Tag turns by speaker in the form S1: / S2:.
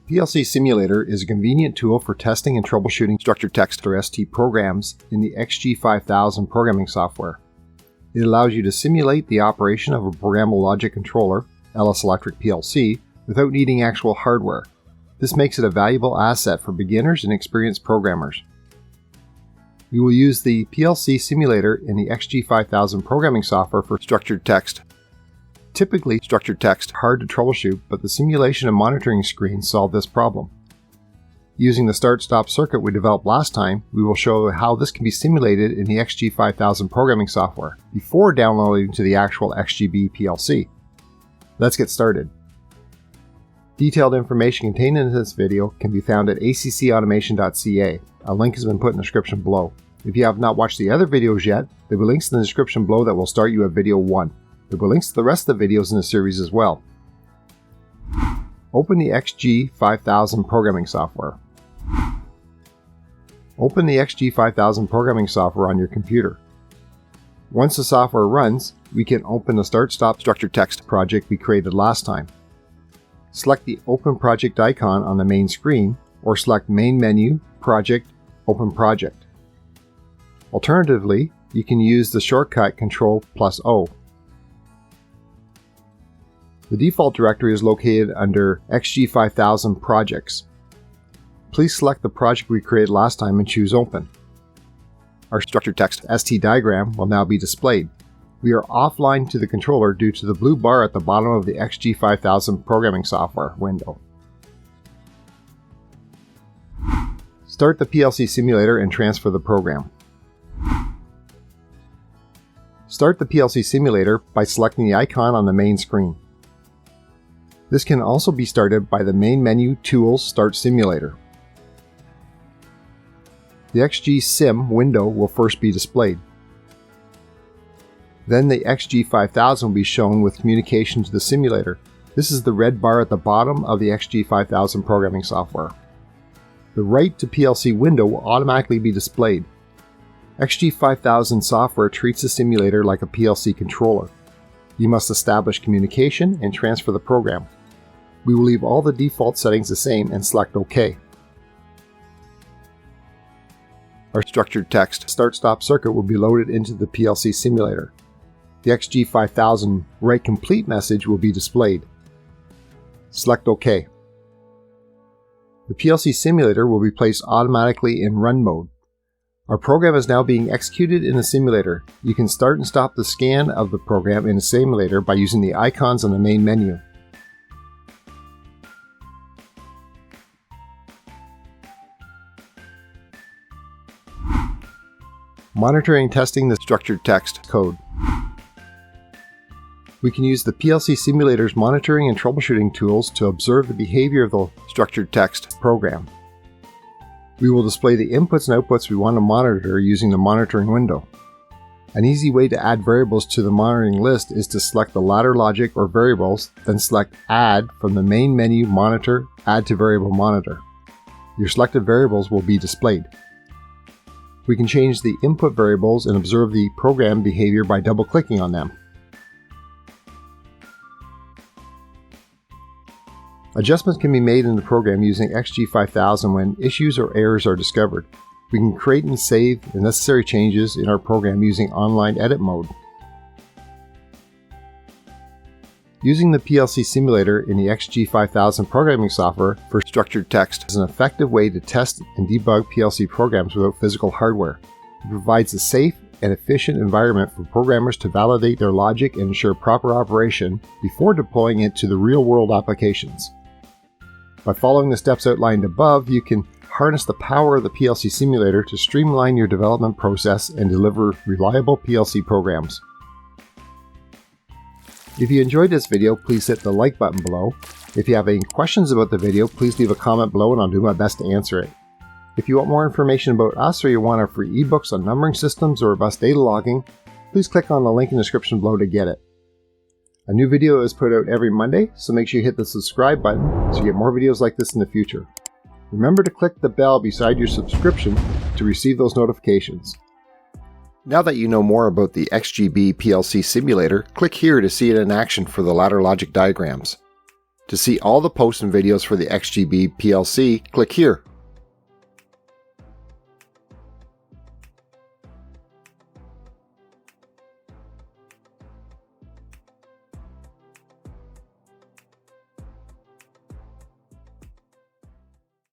S1: PLC Simulator is a convenient tool for testing and troubleshooting structured text or ST programs in the XG5000 programming software. It allows you to simulate the operation of a programmable logic controller, LS Electric PLC, without needing actual hardware. This makes it a valuable asset for beginners and experienced programmers. We will use the PLC Simulator in the XG5000 programming software for structured text. Typically, structured text is hard to troubleshoot, but the simulation and monitoring screens solve this problem. Using the start-stop circuit we developed last time, we will show how this can be simulated in the XG5000 programming software before downloading to the actual XGB PLC. Let's get started. Detailed information contained in this video can be found at accautomation.ca. A link has been put in the description below. If you have not watched the other videos yet, there will be links in the description below that will start you at video 1. There will be links to the rest of the videos in the series as well. Open the XG5000 programming software. Open the XG5000 programming software on your computer. Once the software runs, we can open the Start-Stop Structured Text project we created last time. Select the Open Project icon on the main screen, or select Main Menu, Project, Open Project. Alternatively, you can use the shortcut Ctrl+O. The default directory is located under XG5000 Projects. Please select the project we created last time and choose Open. Our structured text ST diagram will now be displayed. We are offline to the controller due to the blue bar at the bottom of the XG5000 programming software window. Start the PLC simulator and transfer the program. Start the PLC simulator by selecting the icon on the main screen. This can also be started by the main menu Tools Start Simulator. The XG Sim window will first be displayed. Then the XG5000 will be shown with communication to the simulator. This is the red bar at the bottom of the XG5000 programming software. The Write to PLC window will automatically be displayed. XG5000 software treats the simulator like a PLC controller. You must establish communication and transfer the program. We will leave all the default settings the same and select OK. Our structured text start-stop circuit will be loaded into the PLC simulator. The XG5000 Write Complete message will be displayed. Select OK. The PLC simulator will be placed automatically in run mode. Our program is now being executed in the simulator. You can start and stop the scan of the program in the simulator by using the icons on the main menu. Monitoring and testing the structured text code. We can use the PLC simulator's monitoring and troubleshooting tools to observe the behavior of the structured text program. We will display the inputs and outputs we want to monitor using the monitoring window. An easy way to add variables to the monitoring list is to select the ladder logic or variables, then select Add from the main menu Monitor, Add to Variable Monitor. Your selected variables will be displayed. We can change the input variables and observe the program behavior by double-clicking on them. Adjustments can be made in the program using XG5000 when issues or errors are discovered. We can create and save the necessary changes in our program using online edit mode. Using the PLC simulator in the XG5000 programming software for structured text is an effective way to test and debug PLC programs without physical hardware. It provides a safe and efficient environment for programmers to validate their logic and ensure proper operation before deploying it to the real-world applications. By following the steps outlined above, you can harness the power of the PLC simulator to streamline your development process and deliver reliable PLC programs. If you enjoyed this video, please hit the like button below. If you have any questions about the video, please leave a comment below and I'll do my best to answer it. If you want more information about us or you want our free ebooks on numbering systems or bus data logging, please click on the link in the description below to get it. A new video is put out every Monday, so make sure you hit the subscribe button so you get more videos like this in the future. Remember to click the bell beside your subscription to receive those notifications. Now that you know more about the XGB PLC simulator, click here to see it in action for the ladder logic diagrams. To see all the posts and videos for the XGB PLC, click here.